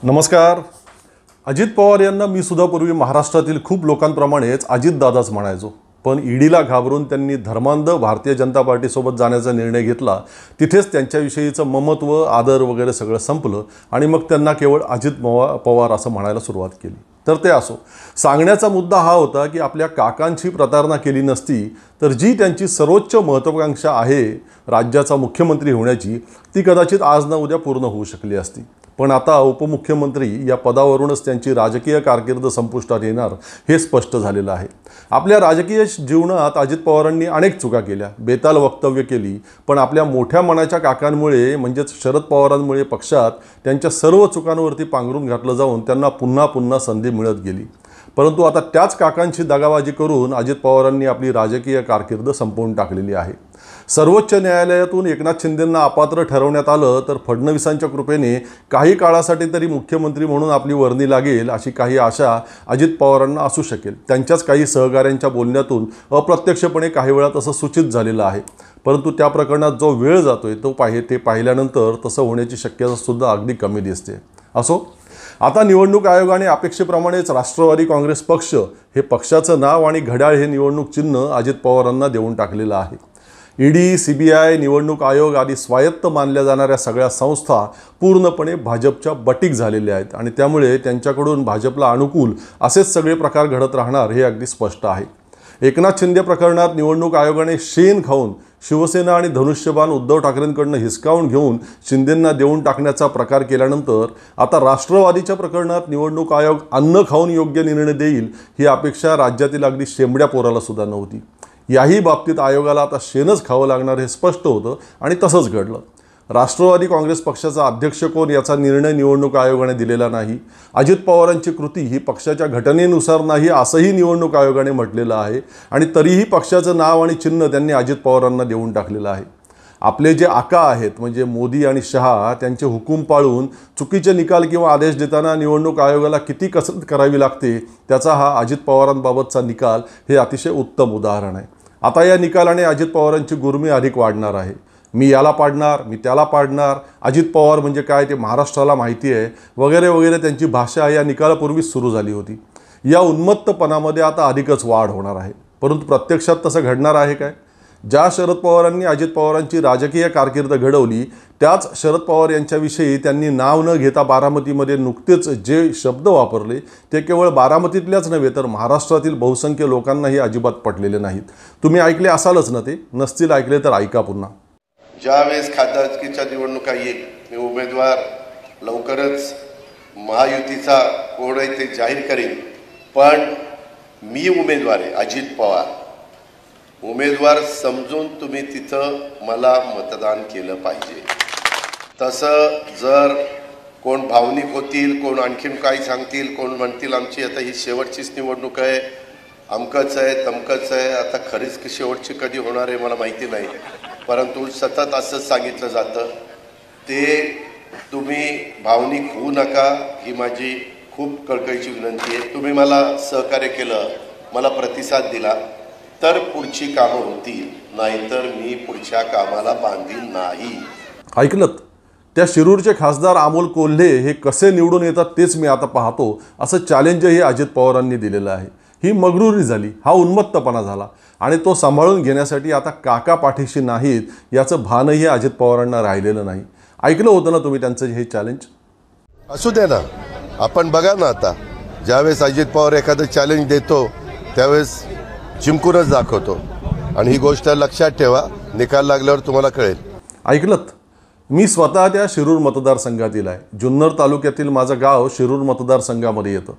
नमस्कार. अजित पवार यांना मी सुद्धा पूर्वी महाराष्ट्रातील खूप लोकांप्रमाणेच अजितदादाच म्हणायचो. पण ईडीला घाबरून त्यांनी धर्मांध भारतीय जनता पार्टीसोबत जाण्याचा निर्णय घेतला. तिथेच त्यांच्याविषयीचं ममत्व, आदर वगैरे सगळं संपलं आणि मग त्यांना केवळ अजित पवार असं म्हणायला सुरुवात केली. तर ते असो. सांगण्याचा मुद्दा हा होता की आपल्या काकांची प्रतारणा केली नसती तर जी त्यांची सर्वोच्च महत्त्वाकांक्षा आहे राज्याचा मुख्यमंत्री होण्याची, ती कदाचित आज ना उद्या पूर्ण होऊ शकली असती. पण आता उपमुख्यमंत्री या पदावरूनच त्यांची राजकीय कारकीर्द संपुष्टात येणार हे स्पष्ट झालेलं आहे. आपल्या राजकीय जीवनात अजित पवारांनी अनेक चुका केल्या, बेताल वक्तव्य केली, पण आपल्या मोठ्या मनाच्या काकांमुळे म्हणजेच शरद पवारांमुळे पक्षात त्यांच्या सर्व चुकांवरती पांघरून घातलं जाऊन त्यांना पुन्हा पुन्हा संधी मिळत गेली. परंतु आता त्याच काकांची दगाबाजी करून अजित पवारांनी आपली राजकीय कारकीर्द संपवून टाकलेली आहे. सर्वोच्च न्यायालयातून एकनाथ शिंदेंना अपात्र ठरवण्यात आलं तर फडणवीसांच्या कृपेने काही काळासाठी तरी मुख्यमंत्री म्हणून आपली वर्णी लागेल अशी काही आशा अजित पवारांना असू शकेल. त्यांच्याच काही सहकाऱ्यांच्या बोलण्यातून अप्रत्यक्षपणे काही वेळा तसं सूचित झालेलं आहे. परंतु त्या प्रकरणात जो वेळ जातोय ते पाहिल्यानंतर तसं होण्याची शक्यता सुद्धा अगदी कमी दिसते. असो, आता निवडणूक आयोगाने अपेक्षेप्रमाणेच राष्ट्रवादी काँग्रेस पक्ष हे पक्षाचं नाव आणि घड्याळ हे निवडणूक चिन्ह अजित पवारांना देऊन टाकलेलं आहे. ईडी, CBI, निवडणूक आयोग आदी स्वायत्त मानल्या जाणाऱ्या सगळ्या संस्था पूर्णपणे भाजपच्या बटीक झालेल्या आहेत आणि त्यामुळे त्यांच्याकडून भाजपला अनुकूल असेच सगळे प्रकार घडत राहणार हे अगदी स्पष्ट आहे. एकनाथ शिंदे प्रकरणात निवडणूक आयोगाने शेण खाऊन शिवसेना आणि धनुष्यबाण उद्धव ठाकरेंकडून हिसकावून घेऊन शिंदेंना देऊन टाकण्याचा प्रकार केल्यानंतर आता राष्ट्रवादीच्या प्रकरणात निवडणूक आयोग अन्न खाऊन योग्य निर्णय देईल ही अपेक्षा राज्यातील अगदी शेंबड्या पोराला सुद्धा नव्हती. याही बाबतीत आयोगाला आता शेणच खावं लागणार हे स्पष्ट होतं आणि तसंच घडलं. राष्ट्रवादी काँग्रेस पक्षाचा अध्यक्ष कोण याचा निर्णय निवडणूक आयोगाने दिलेला नाही. अजित पवारांची कृती ही पक्षाच्या घटनेनुसार नाही असंही निवडणूक आयोगाने म्हटलेलं आहे आणि तरीही पक्षाचं नाव आणि चिन्ह त्यांनी अजित पवारांना देऊन टाकलेलं आहे. आपले जे आका आहेत म्हणजे मोदी आणि शहा त्यांचे हुकूम पाळून चुकीचे निकाल किंवा आदेश देताना निवडणूक आयोगाला किती कसरत करावी लागते त्याचा हा अजित पवारांबाबतचा निकाल हे अतिशय उत्तम उदाहरण आहे. आता या निकालाने अजित पवारांची गुरमी अधिक वाढणार आहे. मी याला पाडणार, मी त्याला पाडणार, अजित पवार म्हणजे काय ते महाराष्ट्राला माहिती आहे वगैरे वगैरे त्यांची भाषा या निकालापूर्वीच सुरू झाली होती. या उन्मत्तपणामध्ये आता अधिकच वाढ होणार आहे. परंतु प्रत्यक्षात तसं घडणार आहे काय? ज्या शरद पवारांनी अजित पवारांची राजकीय कारकीर्द घडवली त्याच शरद पवार यांच्याविषयी त्यांनी नाव न घेता बारामतीमध्ये नुकतेच जे शब्द वापरले ते केवळ बारामतीतल्याच नव्हे तर महाराष्ट्रातील बहुसंख्य लोकांनाही अजिबात पटलेले नाहीत. तुम्ही ऐकले असालच ना ते? नसतील ऐकले तर ऐका पुन्हा. ज्यावेळेस खासदारकीच्या निवडणुका येईल मी उमेदवार लवकरच महायुतीचा कोण आहे ते जाहीर करेन. पण मी उमेदवार आहे अजित पवार. उमेदवार समजून तुम्ही तिथं मला मतदान केलं पाहिजे. तसं जर कोण भावनिक होतील, कोण आणखीन काही सांगतील, कोण म्हणतील आमची आता ही शेवटचीच निवडणूक आहे, अमकंच आहे तमकंच आहे, आता खरीच शेवटची कधी होणार आहे मला माहिती नाही, परंतु सतत असंच सांगितलं जातं. ते तुम्ही भावनिक होऊ नका ही माझी खूप कळकळीची विनंती आहे. तुम्ही मला सहकार्य केलं, मला प्रतिसाद दिला तर पुढची कामं होतील, नाहीतर मी पुढच्या कामाला बांधील नाही. ऐकलत? त्या शिरूरचे खासदार अमोल कोल्हे हे कसे निवडून येतात तेच मी आता पाहतो असं चॅलेंजही अजित पवारांनी दिलेलं आहे. ही मगरुरी झाली, हा उन्मत्तपणा झाला आणि तो सांभाळून घेण्यासाठी आता काका पाठीशी नाहीत याचं भानही अजित पवारांना राहिलेलं नाही. ऐकलं होतं ना तुम्ही त्यांचं हे चॅलेंज? असू दे ना, आपण बघा ना आता ज्यावेळेस अजित पवार एखादं चॅलेंज देतो त्यावेळेस जिंकूनच दाखवतो आणि ही गोष्ट लक्षात ठेवा, निकाल लागल्यावर तुम्हाला कळेल. ऐकलत? मी स्वतः त्या शिरूर मतदारसंघातील आहे. जुन्नर तालुक्यातील माझं गाव शिरूर मतदारसंघामध्ये येतं.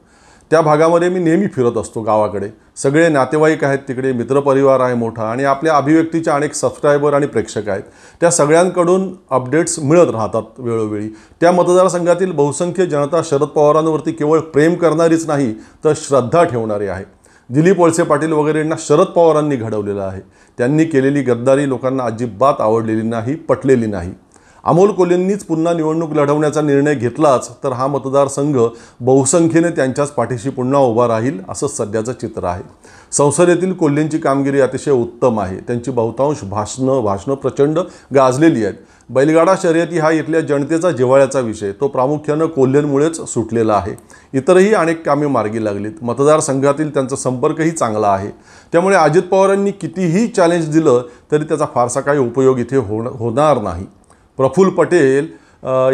त्या भागामध्ये मी नेहमी फिरत असतो. गावाकडे सगळे नातेवाईक आहेत, तिकडे मित्रपरिवार आहे मोठा आणि आपल्या अभिव्यक्तीच्या अनेक सबस्क्रायबर आणि प्रेक्षक आहेत. त्या सगळ्यांकडून अपडेट्स मिळत राहतात वेळोवेळी. त्या मतदारसंघातील बहुसंख्य जनता शरद पवारांवरती केवळ प्रेम करणारीच नाही तर श्रद्धा ठेवणारी आहे. दिलीप वळसे पाटील वगैरेंना शरद पवारांनी घडवलेलं आहे. त्यांनी केलेली गद्दारी लोकांना अजिबात आवडलेली नाही, पटलेली नाही. अमोल कोल्हेंनीच पुन्हा निवडणूक लढवण्याचा निर्णय घेतलाच तर हा मतदारसंघ बहुसंख्येने त्यांच्याच पाठीशी पुन्हा उभा राहील असं सध्याचं चित्र आहे. संसदेतील कोल्हेंची कामगिरी अतिशय उत्तम आहे. त्यांची बहुतांश भाषणं प्रचंड गाजलेली आहेत. बैलगाडा शर्यती हा इथल्या जनतेचा जिव्हाळ्याचा विषय, तो प्रामुख्यानं कोल्हेंमुळेच सुटलेला आहे. इतरही अनेक कामे मार्गी लागलीत. मतदारसंघातील त्यांचा संपर्कही चांगला आहे. त्यामुळे अजित पवारांनी कितीही चॅलेंज दिलं तरी त्याचा फारसा काही उपयोग इथे होणार नाही. प्रफुल्ल पटेल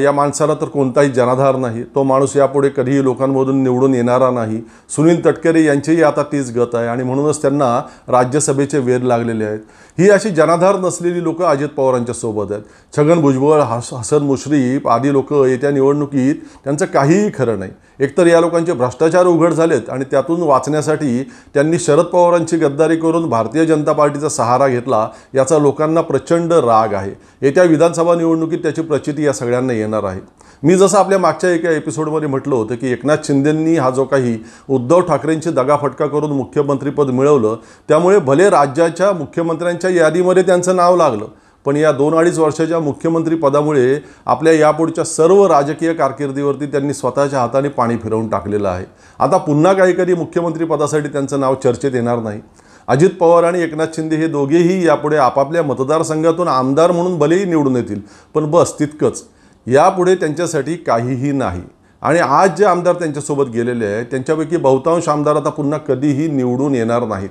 या माणसाला तर कोणताही जनाधार नाही. तो माणूस यापुढे कधीही लोकांमधून निवडून येणारा नाही. सुनील तटकरे यांचीही आता तीच गत आहे आणि म्हणूनच त्यांना राज्यसभेचे वेध लागलेले आहेत. ही अशी जनाधार नसलेली लोकं अजित पवारांच्या सोबत आहेत. छगन भुजबळ, हसन मुश्रीफ आदी लोक येत्या निवडणुकीत त्यांचं काहीही खरं नाही. एकतर या लोकांचे भ्रष्टाचार उघड झालेत आणि त्यातून वाचण्यासाठी त्यांनी शरद पवारांची गद्दारी करून भारतीय जनता पार्टीचा सहारा घेतला. याचा लोकांना प्रचंड राग आहे. येत्या विधानसभा निवडणुकीत त्याची प्रचिती या सगळ्यांना येणार आहे. मी जसं आपल्या मागच्या एका एपिसोडमध्ये म्हटलं होतं की एकनाथ शिंदेंनी हा जो काही उद्धव ठाकरेंची दगाफटका करून मुख्यमंत्रीपद मिळवलं, त्यामुळे भले राज्याच्या मुख्यमंत्र्यांच्या यादीमध्ये त्यांचं नाव लागलं, पण या 2-2.5 वर्षाच्या मुख्यमंत्री पदामुळे आपल्या यापुढच्या सर्व राजकीय कारकिर्दीवरती त्यांनी स्वतःच्या हाताने पाणी फिरवून टाकलेलं आहे. आता पुन्हा कधी मुख्यमंत्री पदासाठी त्यांचं नाव चर्चेत येणार नाही. अजित पवार आणि एकनाथ शिंदे हे दोघेही यापुढे आपापल्या मतदारसंघातून आमदार म्हणून भलेही निवडून येतील, पण बस तितकंच. यापुढे त्यांच्यासाठी काहीही नाही. आणि आज जे आमदार त्यांच्यासोबत गेलेले आहेत त्यांच्यापैकी बहुतांश आमदार आता पुन्हा कधीही निवडून येणार नाहीत.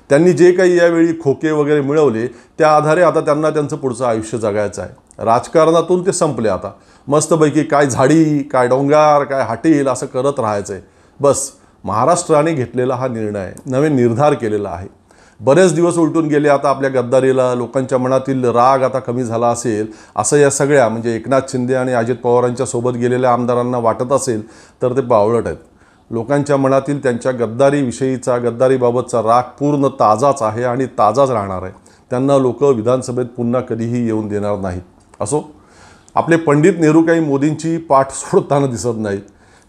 त्यांनी जे काही यावेळी खोके वगैरे मिळवले त्या आधारे आता त्यांना त्यांचं पुढचं आयुष्य जगायचं आहे. राजकारणातून ते संपले. आता मस्तपैकी काय झाडी, काय डोंगर, काय हाटील असं करत राहायचं आहे. बस महाराष्ट्राने घेतलेला हा निर्णय, नवे निर्धार केलेला आहे. बरेच दिवस उलटून गेले आता आपल्या गद्दारीला. लोकांच्या मनातील राग आता कमी झाला असेल असं या सगळ्या म्हणजे एकनाथ शिंदे आणि अजित पवारांच्या सोबत गेलेल्या आमदारांना वाटत असेल तर ते बावळट आहेत. लोकांच्या मनातील त्यांच्या गद्दारीविषयीचा, गद्दारीबाबतचा राग पूर्ण ताजाच आहे आणि ताजाच राहणार आहे. त्यांना लोक विधानसभेत पुन्हा कधीही येऊन देणार नाहीत. असो, आपले पंडित नेहरू काही मोदींची पाठ सोडताना दिसत नाहीत.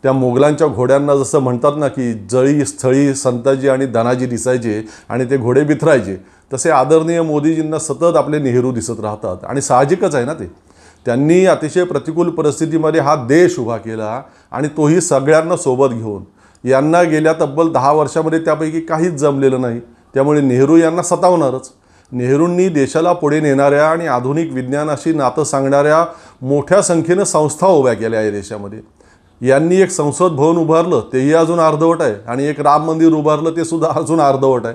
त्या मोगलांच्या घोड्यांना जसं म्हणतात ना की जळी स्थळी संताजी आणि धनाजी दिसायचे आणि ते घोडे बिथरायचे, तसे आदरणीय मोदीजींना सतत आपले नेहरू दिसत राहतात. आणि साहजिकच आहे ना ते. त्यांनी अतिशय प्रतिकूल परिस्थितीमध्ये हा देश उभा केला आणि तोही सगळ्यांना सोबत घेऊन. यांना गेल्या तब्बल 10 वर्षामध्ये त्यापैकी काहीच जमलेलं नाही. त्यामुळे नेहरू यांना सतावणारच. नेहरूंनी देशाला पुढे नेणाऱ्या आणि आधुनिक विज्ञानाशी नातं सांगणाऱ्या मोठ्या संख्येनं संस्था उभ्या केल्या आहे देशामध्ये. यांनी एक संसद भवन उभारलं, तेही अजून अर्धवट आहे. आणि एक राम मंदिर उभारलं, ते सुद्धा अजून अर्धवट आहे.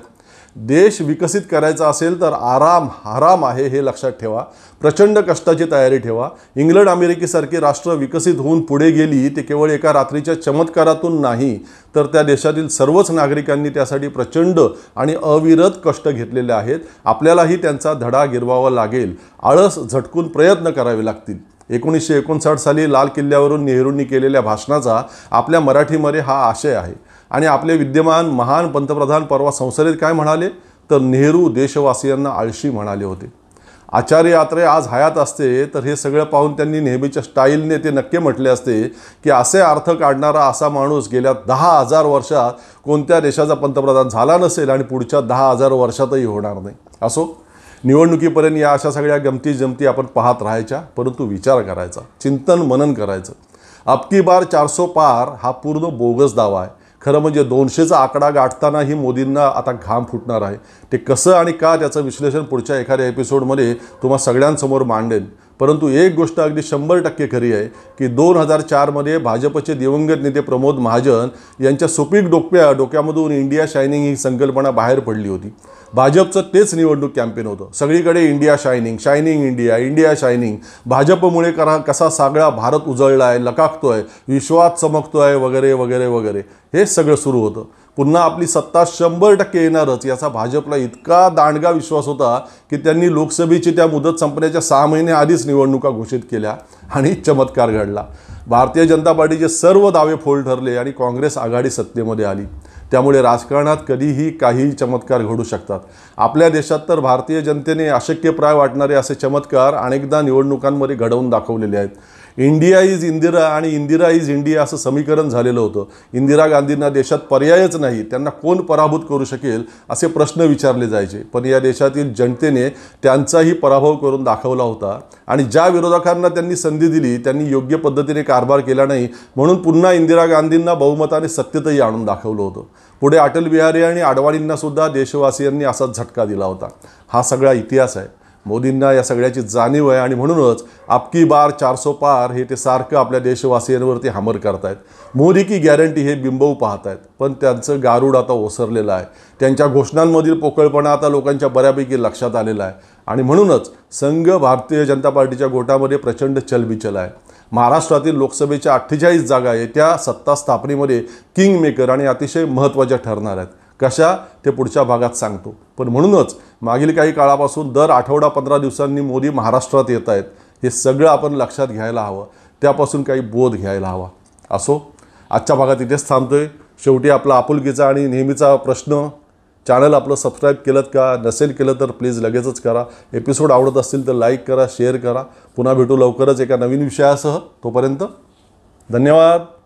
देश विकसित करायचा असेल तर आराम हराम आहे हे लक्षात ठेवा. प्रचंड कष्टाची तयारी ठेवा. इंग्लंड अमेरिकेसारखी राष्ट्र विकसित होऊन पुढे गेली ते केवळ एका रात्रीच्या चमत्कारातून नाही, तर त्या देशातील सर्वच नागरिकांनी त्यासाठी प्रचंड आणि अविरत कष्ट घेतलेले आहेत. आपल्यालाही त्यांचा धडा गिरवावा लागेल. आळस झटकून प्रयत्न करावे लागतील. 1959 साली लाल किल्ल्यावरून नेहरूंनी केलेल्या भाषणाचा आपल्या मराठीमध्ये हा आशय आहे. आणि आपले विद्यमान महान पंतप्रधान परवा संसदेत काय म्हणाले तर नेहरू देशवासियांना आळशी म्हणाले होते. आचार्य आत्रे आज हयात असते तर हे सगळं पाहून त्यांनी नेहमीच्या स्टाईलने ते नक्की म्हटले असते की असे अर्थ काढणारा असा माणूस गेल्या 10,000 वर्षात कोणत्या देशाचा पंतप्रधान झाला नसेल आणि पुढच्या 10,000 वर्षातही होणार नाही. असो, निवडणुकीपर्यंत या अशा सगळ्या गमती आपण पाहत राहायच्या, परंतु विचार करायचा, चिंतन मनन करायचं. अब की बार 400 पार हा पूर्ण बोगस दावा आहे. खरं म्हणजे 200चा आकडा गाठतानाही मोदींना आता घाम फुटणार आहे. ते कसं आणि का त्याचं विश्लेषण पुढच्या एखाद्या एपिसोडमध्ये तुम्हा सगळ्यांसमोर मांडेन. परंतु एक गोष्ट अगदी 100% खरी आहे की 2004मध्ये भाजपचे दिवंगत नेते प्रमोद महाजन यांच्या सुपीक डोक्यामधून इंडिया शायनिंग ही संकल्पना बाहेर पडली होती. भाजपचं तेच निवडणूक कॅम्पेन होतं. सगळीकडे India shining, shining India, India shining. भाजपमुळे कसा सगळा भारत उजळला आहे, लकाकतोय, विश्वात चमकतोय वगैरे वगैरे वगैरे हे सगळं सुरू होतं. पुन्हा आपली सत्ता 100% येणारच याचा भाजपला इतका दांडगा विश्वास होता की त्यांनी लोकसभेची त्या मुदत संपण्याच्या 6 महिने आधीच निवडणुका घोषित केल्या आणि चमत्कार घडला. भारतीय जनता पार्टीचे सर्व दावे फोल ठरले आणि काँग्रेस आघाडी सत्तेमध्ये आली. त्यामुळे राजकारणात कधीही काहीही चमत्कार घडू शकतात. आपल्या देशात तर भारतीय जनतेने अशक्यप्राय वाटणारे असे चमत्कार अनेकदा निवडणुकांमध्ये घडवून दाखवलेले आहेत. इंडिया इज इंदिरा आणि इंदिरा इज इंडिया असं समीकरण झालेलं होतं. इंदिरा गांधींना देशात पर्यायच नाही, त्यांना कोण पराभूत करू शकेल असे प्रश्न विचारले जायचे. पण या देशातील जनतेने त्यांचाही पराभव करून दाखवला होता आणि ज्या विरोधकांना त्यांनी संधी दिली त्यांनी योग्य पद्धतीने कारभार केला नाही, म्हणून पुन्हा इंदिरा गांधींना बहुमताने सत्तेतही आणून दाखवलं होतं. पुढे अटल बिहारी आणि आडवाणींना सुद्धा देशवासियांनी असाच झटका दिला होता. हा सगळा इतिहास आहे. मोदींना या सगळ्याची जाणीव आहे आणि म्हणूनच आपकी बार 400 पार हे ते सारखं आपल्या देशवासियांवरती हमर करतायत. मोदी की गॅरंटी हे बिंबवू पाहतायत, पण त्यांचं गारूड आता ओसरलेलं आहे. त्यांच्या घोषणांमधील पोकळपणा आता लोकांच्या बऱ्यापैकी लक्षात आलेला आहे आणि म्हणूनच संघ भारतीय जनता पार्टीच्या गोटामध्ये प्रचंड चलबिचल आहे. महाराष्ट्रातील लोकसभेच्या 48 जागा येत्या सत्ता स्थापनेमध्ये किंग मेकर आणि अतिशय महत्त्वाच्या ठरणार आहेत. कशा ते पुढच्या भागात सांगतो. पण म्हणूनच मागील काही काळापासून दर आठवडा 15 दिवसांनी मोदी महाराष्ट्रात येत आहेत. हे सगळं आपण लक्षात घ्यायला हवं, त्यापासून काही बोध घ्यायला हवा. असो, आजच्या भागात इथेच थांबतोय. शेवटी आपला आपुलकीचा आणि नेहमीचा प्रश्न, चॅनल आपलं सबस्क्राईब केलं का? नसेल केलं तर प्लीज लगेचच करा. एपिसोड आवडत असतील तर लाईक करा, शेअर करा. पुन्हा भेटू लवकरच एका नवीन विषयासह. तोपर्यंत धन्यवाद.